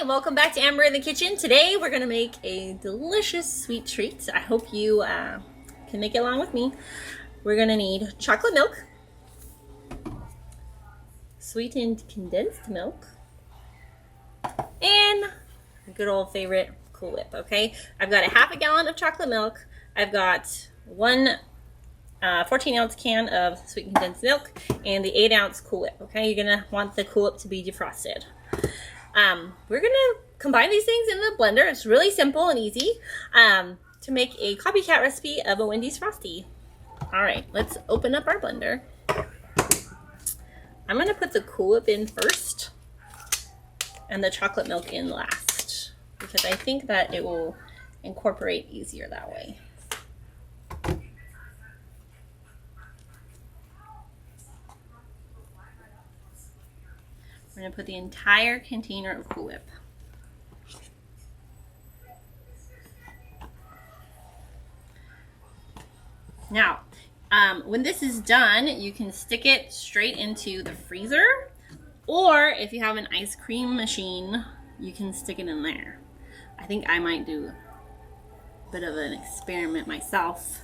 and welcome back to Amber in the Kitchen. Today we're going to make a delicious sweet treat. I hope you can make it along with me. We're going to need chocolate milk, sweetened condensed milk, and a good old favorite Cool Whip, okay? I've got a half a gallon of chocolate milk. I've got one 14-ounce can of sweet condensed milk and the 8-ounce Cool Whip, okay? You're going to want the Cool Whip to be defrosted. We're going to combine these things in the blender. It's really simple and easy to make a copycat recipe of a Wendy's Frosty. All right, let's open up our blender. I'm going to put the Cool Whip in first and the chocolate milk in last because I think that it will incorporate easier that way. We're going to put the entire container of Cool Whip. Now, when this is done, you can stick it straight into the freezer, or if you have an ice cream machine, you can stick it in there. I think I might do a bit of an experiment myself,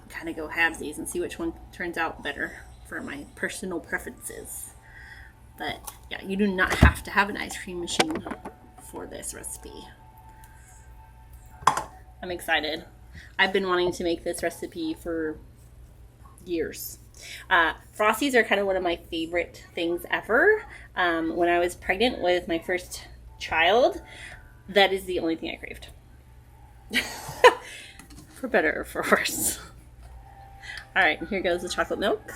kind of go halvesies and see which one turns out better for my personal preferences. But yeah, you do not have to have an ice cream machine for this recipe. I'm excited. I've been wanting to make this recipe for years. Frosties are kind of one of my favorite things ever. When I was pregnant with my first child, that is the only thing I craved. For better or for worse. All right, here goes the chocolate milk.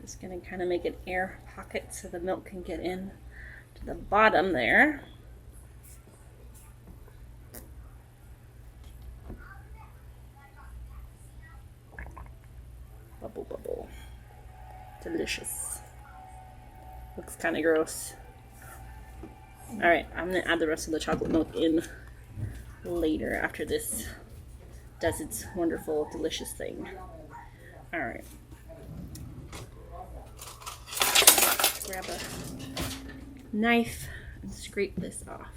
Just going to kind of make an air pocket so the milk can get in to the bottom there. Bubble, bubble. Delicious. Looks kind of gross. Alright, I'm going to add the rest of the chocolate milk in later after this does its wonderful, delicious thing. Alright. Grab a knife and scrape this off.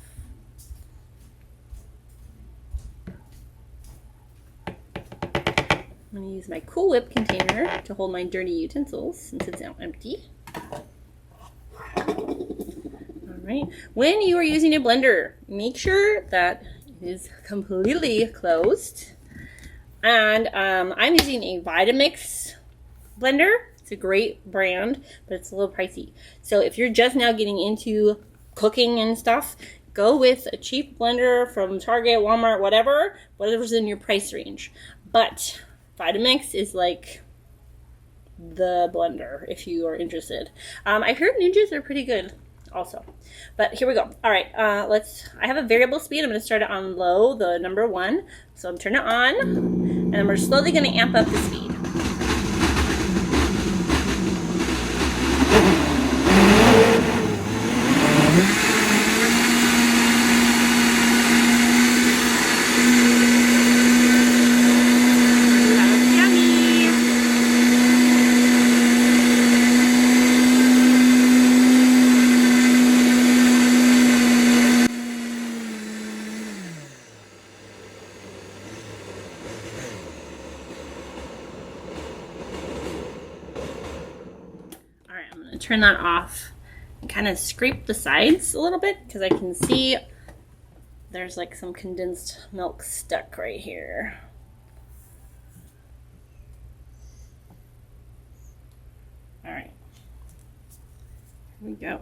I'm going to use my Cool Whip container to hold my dirty utensils since it's now empty. Alright, when you are using a blender, make sure that it is completely closed. And I'm using a Vitamix blender. It's a great brand, but it's a little pricey. So if you're just now getting into cooking and stuff, go with a cheap blender from Target, Walmart, whatever's in your price range. But Vitamix is like the blender if you are interested. I heard Ninjas are pretty good also. But here we go. All right, I have a variable speed. I'm going to start it on low, the number 1. So I'm turning it on, and then we're slowly going to amp up the speed. Turn that off and kind of scrape the sides a little bit because I can see there's like some condensed milk stuck right here. All right, here we go.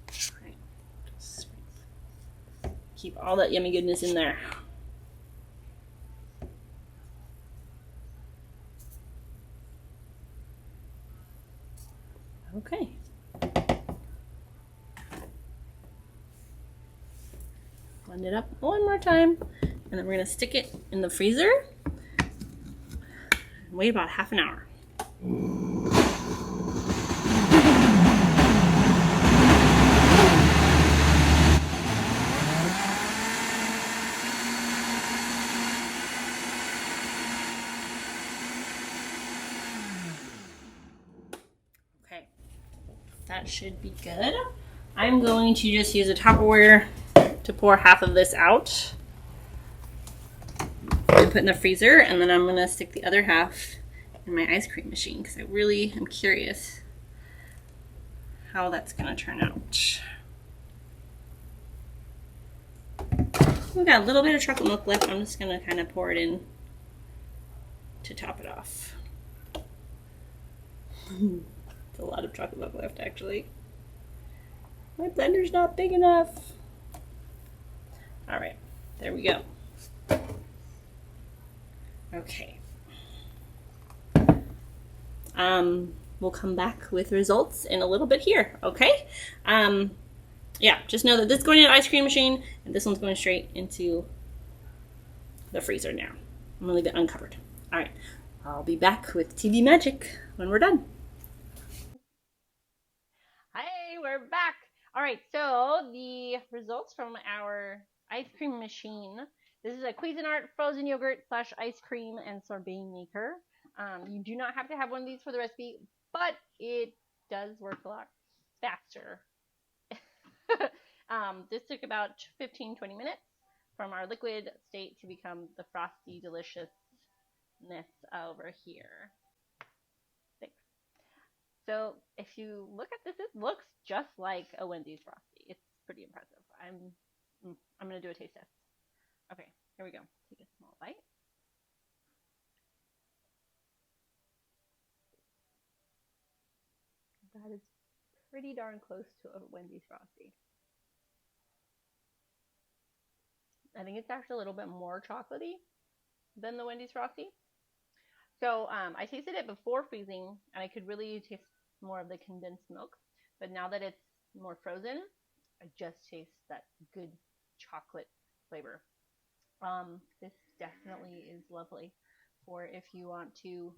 All right. Just keep all that yummy goodness in there. Okay. Blend it up one more time, and then we're going to stick it in the freezer and wait about half an hour. that should be good. I'm going to just use a Tupperware to pour half of this out and put in the freezer, and then I'm going to stick the other half in my ice cream machine because I really am curious how that's going to turn out. We've got a little bit of chocolate milk left. I'm just going to kind of pour it in to top it off. It's a lot of chocolate milk left, actually. My blender's not big enough. All right, there we go. Okay. We'll come back with results in a little bit here, okay? Yeah, just know that this is going in the ice cream machine, and this one's going straight into the freezer now. I'm gonna leave it uncovered. All right, I'll be back with TV magic when we're done. Hi, we're back. All right, so the results from our ice cream machine. This is a Cuisinart frozen yogurt / ice cream and sorbet maker. You do not have to have one of these for the recipe, but it does work a lot faster. This took about 15-20 minutes from our liquid state to become the frosty deliciousness over here. Thanks. So if you look at this, it looks just like a Wendy's Frosty. It's pretty impressive. I'm gonna do a taste test. Okay, here we go. Take a small bite. That is pretty darn close to a Wendy's Frosty. I think it's actually a little bit more chocolatey than the Wendy's Frosty. So I tasted it before freezing, and I could really taste more of the condensed milk. But now that it's more frozen, I just taste that good chocolate flavor. This definitely is lovely for if you want to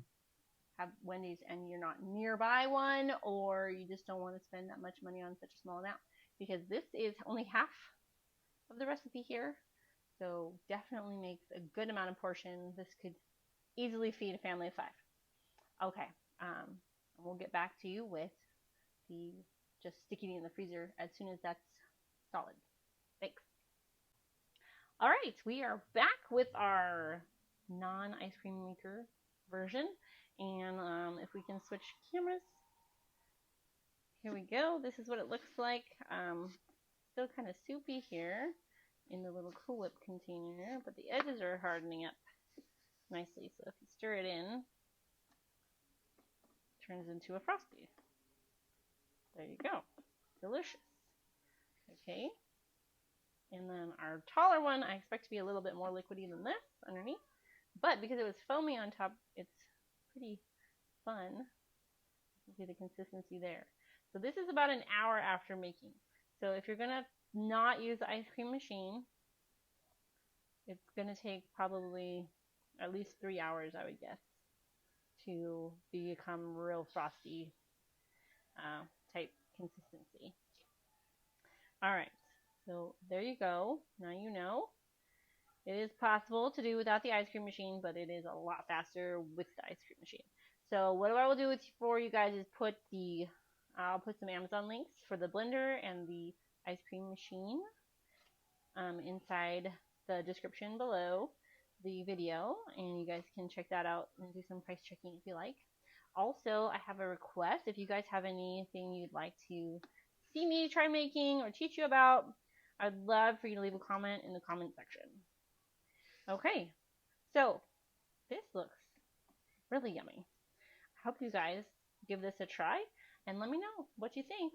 have Wendy's and you're not nearby one, or you just don't want to spend that much money on such a small amount, because this is only half of the recipe here. So definitely makes a good amount of portion. This could easily feed a family of 5. Okay, we'll get back to you with the just sticking it in the freezer as soon as that's solid. Thanks. All right, we are back with our non-ice cream maker version, and if we can switch cameras, here we go. This is what it looks like. Still kind of soupy here in the little Cool Whip container, but the edges are hardening up nicely. So if you stir it in, it turns into a Frosty. There you go. Delicious. Okay. And then our taller one, I expect to be a little bit more liquidy than this underneath. But because it was foamy on top, it's pretty fun. You can see the consistency there. So this is about an hour after making. So if you're going to not use the ice cream machine, it's going to take probably at least 3 hours, I would guess, to become real frosty type consistency. All right, so there you go. Now you know. It is possible to do without the ice cream machine, but it is a lot faster with the ice cream machine. So what I will do for you guys is I'll put some Amazon links for the blender and the ice cream machine inside the description below the video, and you guys can check that out and do some price checking if you like. Also, I have a request. If you guys have anything you'd like to see me try making or teach you about, I'd love for you to leave a comment in the comment section. Okay, so this looks really yummy. I hope you guys give this a try and let me know what you think